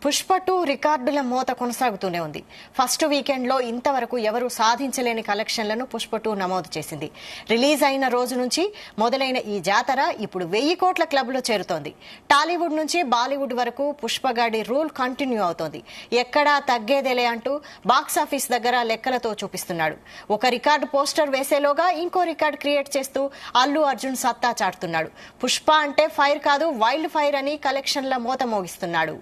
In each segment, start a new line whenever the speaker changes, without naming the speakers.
పుష్ప 2 రికార్డుల మోత కొనసాగుతూనే ఉంది. ఫస్ట్ వీకెండ్ లో ఇంతవరకు ఎవరూ సాధించలేని కలెక్షన్లను పుష్ప 2 నమోదు చేసింది. రిలీజ్ అయిన రోజు నుంచి మొదలైన ఈ జాతర ఇప్పుడు 1000 కోట్ల క్లబ్ లో చేరుతోంది. టాలీవుడ్ నుంచి బాలీవుడ్ వరకు పుష్పగాడి రూల్ కంటిన్యూ అవుతోంది. ఎక్కడా తగ్గేదేలే అంటూ బాక్సాఫీస్ దగ్గర లెక్కలతో చూపిస్తున్నాడు. ఒక రికార్డు పోస్టర్ వేసేలోగా ఇంకో రికార్డు క్రియేట్ చేస్తూ అల్లు అర్జున్ సత్తా చాటుతున్నాడు. పుష్ప అంటే ఫైర్ కాదు, వైల్డ్ ఫైర్ అని కలెక్షన్ల మోత మోగిస్తున్నాడు.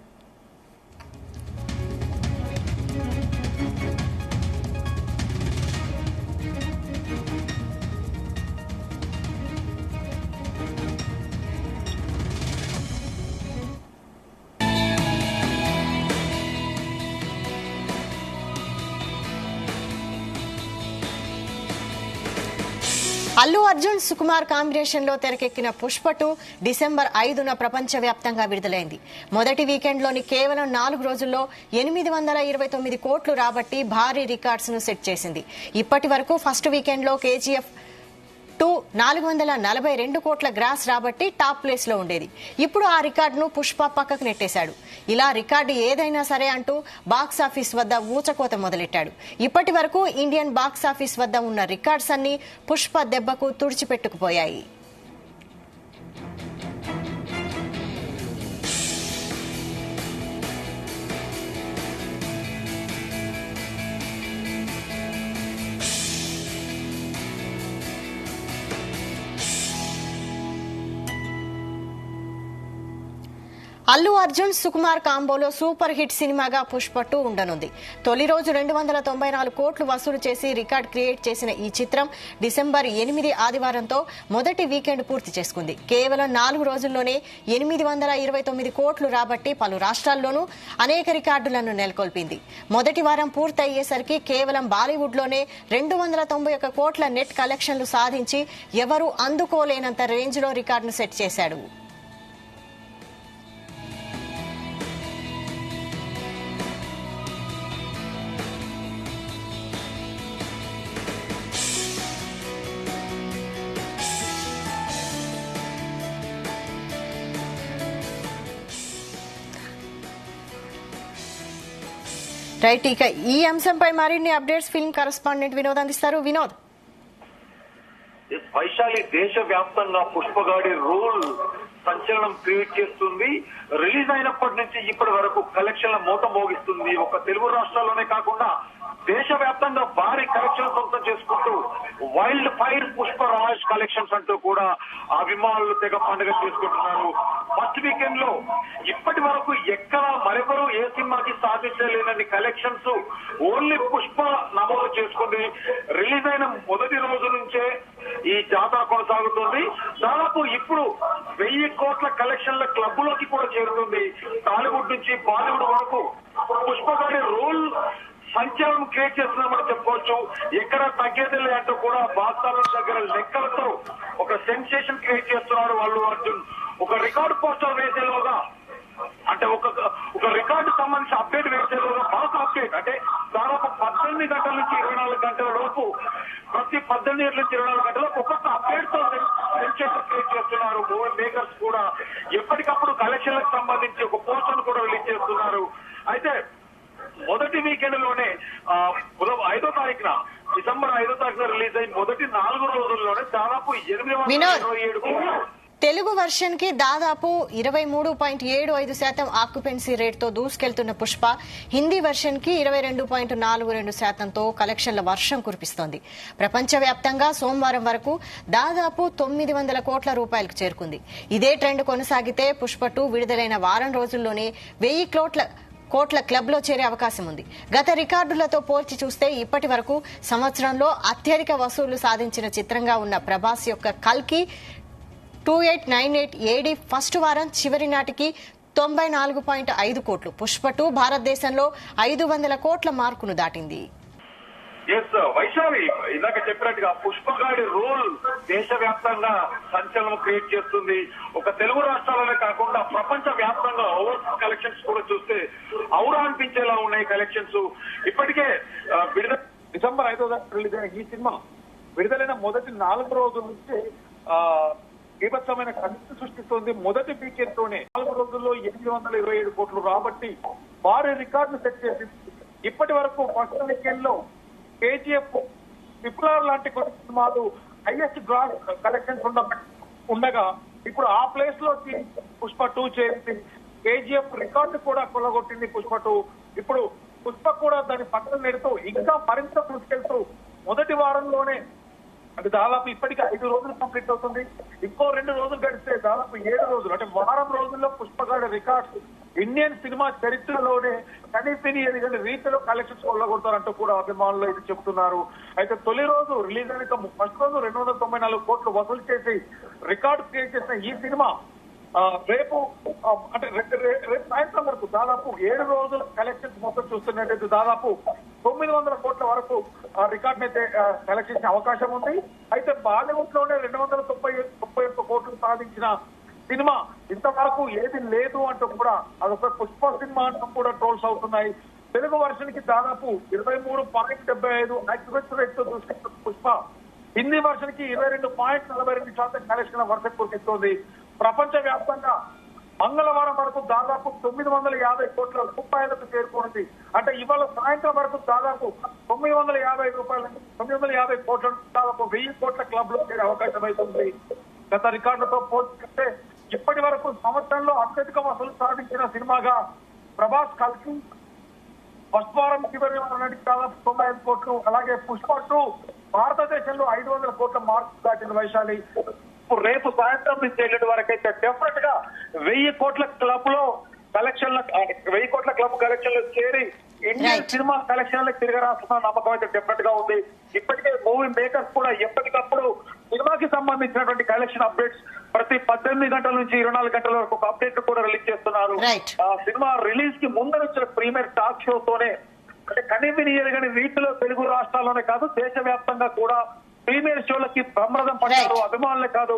అల్లు అర్జున్ సుకుమార్ కాంబినేషన్ లో తెరకెక్కిన పుష్ప 2 డిసెంబర్ 5న ప్రపంచవ్యాప్తంగా విడుదలైంది. మొదటి వీకెండ్ లోని కేవలం 4 రోజుల్లో 829 కోట్లు రాబట్టి భారీ రికార్డ్స్ ను సెట్ చేసింది. ఇప్పటి వరకు ఫస్ట్ వీకెండ్ లో KGF 2 442 కోట్ల గ్రాస్ రాబట్టి టాప్ ప్లేస్ లో ఉండేది. ఇప్పుడు ఆ రికార్డును పుష్ప పక్కకు నెట్టేశాడు. ఇలా రికార్డు ఏదైనా సరే అంటూ బాక్సాఫీస్ వద్ద ఊచకోత మొదలెట్టాడు. ఇప్పటి వరకు ఇండియన్ బాక్సాఫీస్ వద్ద ఉన్న రికార్డ్స్ అన్ని పుష్ప దెబ్బకు తుడిచిపెట్టుకుపోయాయి. అల్లు అర్జున్ సుకుమార్ కాంబోలో సూపర్ హిట్ సినిమాగా పుష్ప 2 ఉండనుంది. తొలి రోజు 294 కోట్లు వసూలు చేసి రికార్డ్ క్రియేట్ చేసిన ఈ చిత్రం డిసెంబర్ 8 ఆదివారంతో మొదటి వీకెండ్ పూర్తి చేసుకుంది. కేవలం 4 రోజుల్లోనే 829 కోట్లు రాబట్టి పలు రాష్ట్రాల్లోనూ అనేక రికార్డులను నెలకొల్పింది. మొదటి వారం పూర్తయ్యేసరికి కేవలం బాలీవుడ్ లోనే 291 కోట్ల నెట్ కలెక్షన్లు సాధించి ఎవరూ అందుకోలేనంత రేంజ్ లో రికార్డును సెట్ చేశాడు. రైట్, ఇక ఈ అంశంపై మరిన్ని అప్డేట్స్ ఫిల్మ్ కరెస్పాండెంట్ వినోద్ అందిస్తారు. వినోద్.
వైశాలి దేశవ్యాప్తంగా పుష్పగాడి రూల్ సంచలనం క్రియేట్ చేస్తుంది. రిలీజ్ అయినప్పటి నుంచి ఇప్పటి వరకు కలెక్షన్ల మూత మోగిస్తుంది. ఒక తెలుగు రాష్ట్రాల్లోనే కాకుండా దేశవ్యాప్తంగా భారీ కలెక్షన్ సొంతం చేసుకుంటూ వైల్డ్ ఫైర్ పుష్పరాజ్ కలెక్షన్స్ అంటూ కూడా అభిమానులు తెగ పండుగ చేసుకుంటున్నారు. ఫస్ట్ వీకెండ్ లో ఇప్పటి వరకు ఎక్కడ మరొకరు ఏ సినిమాకి సాధించలేనన్ని కలెక్షన్స్ ఓన్లీ పుష్ప నమోదు చేసుకుంది. రిలీజ్ అయిన మొదటి రోజు నుంచే ఈ జాతర కొనసాగుతుంది. దాదాపు ఇప్పుడు 1000 కోట్ల కలెక్షన్ల క్లబ్ లోకి కూడా చేరుతుంది. టాలీవుడ్ నుంచి బాలీవుడ్ వరకు పుష్పగాడి రోల్ సంచలనం క్రియేట్ చేస్తున్నామని చెప్పుకోవచ్చు. ఎక్కడ తగ్గేదిలే అంటూ కూడా బాక్స్ ఆఫీస్ దగ్గర లెక్కలతో ఒక సెన్సేషన్ క్రియేట్ చేస్తున్నారు అల్లు అర్జున్. ఒక రికార్డు పోస్టర్ వేసేలోగా, అంటే ఒక రికార్డు సంబంధించి అప్డేట్ వేసేలోగా బాక్స్ అప్డేట్ అంటే దాదాపు 18 గంటల నుంచి 24 గంటల లోపు ప్రతి 18 గంటల నుంచి 24 గంటల ఒక్కొక్క అప్డేట్ తో సెన్సేషన్ క్రియేట్ చేస్తున్నారు. మూవీ మేకర్స్ కూడా ఎప్పటికప్పుడు కలెక్షన్లకు సంబంధించి ఒక పోస్టర్ కూడా రిలీజ్ చేస్తున్నారు. అయితే మొదటి వీకెండ్ లోనే 5వ తారీఖున డిసెంబర్ 5వ తారీఖున రిలీజ్ అయ్యి మొదటి 4 రోజుల్లోనే దాదాపు 827 కోట్లు.
తెలుగు వర్షన్ కి దాదాపు 23.75% ఆక్యుపెన్సీ రేట్ తో దూసుకెళ్తున్న పుష్ప హిందీ వర్షన్ కి 22.42%తో కలెక్షన్ల వర్షం కురిపిస్తోంది. ప్రపంచవ్యాప్తంగా సోమవారం వరకు దాదాపు 900 కోట్ల రూపాయలకు చేరుకుంది. ఇదే ట్రెండ్ కొనసాగితే పుష్ప 2 విడుదలైన వారం రోజుల్లోనే 1000 కోట్ల క్లబ్ లో చేరే అవకాశం ఉంది. గత రికార్డులతో పోల్చి చూస్తే ఇప్పటి వరకు సంవత్సరంలో అత్యధిక వసూళ్లు సాధించిన చిత్రంగా ఉన్న ప్రభాస్ యొక్క కల్కి 2898 AD ఫస్ట్ వారం చివరి నాటికి 94.5 కోట్లు. పుష్ప 2 భారతదేశంలో 500 కోట్ల మార్కును దాటింది.
వైశాలి ఇందాక చెప్పినట్టుగా పుష్పగాడి రోల్ దేశవ్యాప్తంగా సంచలనం క్రియేట్ చేస్తుంది. ఒక తెలుగు రాష్ట్రాలనే కాకుండా ప్రపంచ వ్యాప్తంగా ఓవర్సీస్ కలెక్షన్స్ కూడా చూస్తే ఔరా అనిపించేలా ఉన్నాయి కలెక్షన్స్. ఇప్పటికే డిసెంబర్ 5వ రిలీజ్ అయిన ఈ సినిమా విడుదలైన మొదటి 4 రోజుల నుంచి బీభత్సమైన కనెక్ట్ సృష్టిస్తోంది. మొదటి వీకెండ్ తోనే 4 రోజుల్లో 827 కోట్లు రాబట్టి భారీ రికార్డును సెట్ చేసింది. ఇప్పటి వరకు ఫస్ట్ వీకెండ్ లో కేజీఎఫ్, ట్రిపుల్ లాంటి కొన్ని సినిమాలు హైయెస్ట్ గ్రాస్ కలెక్షన్స్ ఉండగా ఇప్పుడు ఆ ప్లేస్ లోకి పుష్ప 2 చేరింది. కేజీఎఫ్ రికార్డు కూడా కొల్లగొట్టింది పుష్ప 2. ఇప్పుడు పుష్ప కూడా దాని పక్కన నెడుతూ ఇంకా మరింత దూసుకెళ్తూ మొదటి వారంలోనే, అంటే దాదాపు ఇప్పటికి 5 రోజులు కంప్లీట్ అవుతుంది. ఇంకో 2 రోజులు గడిస్తే దాదాపు 7 రోజులు, అంటే వారం రోజుల్లో పుష్పగాడి రికార్డ్స్ ఇండియన్ సినిమా చరిత్రలోనే కనీసం ఎదిగిన రీతిలో కలెక్షన్స్ కొల్లగొడతారంటూ కూడా అభిమానులు అయితే చెప్తున్నారు. అయితే తొలి రోజు రిలీజ్ అయిన ఫస్ట్ రోజు 294 కోట్లు వసూలు చేసి రికార్డు క్రియేట్ చేసిన ఈ సినిమా రేపు అంటే రేపు సాయంత్రం వరకు దాదాపు 7 రోజుల కలెక్షన్స్ మొత్తం చూస్తున్నట్టయితే దాదాపు 900 కోట్ల వరకు రికార్డ్ అయితే కలెక్ట్ చేసే అవకాశం ఉంది. అయితే బాలీవుడ్ లోనే 291 కోట్లు సాధించిన సినిమా ఇంతవరకు ఏది లేదు అంటూ కూడా అదొక పుష్ప సినిమా అంటూ కూడా ట్రోల్స్ అవుతున్నాయి. తెలుగు వర్షన్ కి దాదాపు 23.75 యాక్టివేట్ రేట్ తో దూసుకెళ్తున్న పుష్ప హిందీ వర్షన్ కి 22.42% కలెక్షన్ వర్షం కురిపిస్తోంది. ప్రపంచ వ్యాప్తంగా మంగళవారం వరకు దాదాపు 950 కోట్ల రూపాయలకు చేరుకుంది. అంటే ఇవాళ సాయంత్రం వరకు దాదాపు 950 కోట్ల దాదాపు 1000 కోట్ల క్లబ్ లో చేరే అవకాశం అవుతుంది. గత రికార్డులతో పోల్చుకుంటే ఇప్పటి వరకు సంవత్సరంలో అత్యధిక వసూలు సాధించిన సినిమాగా ప్రభాస్ కల్కి ఫస్ట్ వారం చివరి వారం నాటికి దాదాపు 95 కోట్లు, అలాగే పుష్ప 2 భారతదేశంలో 500 కోట్ల మార్కు దాటిన వైశాలి. రేపు సాయంత్రం నుంచి వెళ్ళేటి వరకు అయితే డెఫినెట్ గా 1000 కోట్ల క్లబ్ లో కలెక్షన్ల 1000 కోట్ల క్లబ్ కలెక్షన్ లో చేరి ఇండియన్ సినిమా కలెక్షన్ లో తిరగరాస్తున్న నమ్మకం అయితే డెఫినెట్ గా ఉంది. ఇప్పటికే మూవీ మేకర్స్ కూడా ఎప్పటికప్పుడు సినిమాకి సంబంధించినటువంటి కలెక్షన్ అప్డేట్స్ ప్రతి 18 గంటల నుంచి 24 గంటల వరకు ఒక అప్డేట్ కూడా రిలీజ్ చేస్తున్నారు. సినిమా రిలీజ్ కి ముందు వచ్చిన ప్రీమియర్ టాక్ షోతోనే, అంటే కనీవిని ఎరగని రీతిలో తెలుగు రాష్ట్రాల్లోనే కాదు దేశవ్యాప్తంగా కూడా ప్రీమియర్ షోలకి ప్రమాదం పడ్డారు. అభిమానులే కాదు.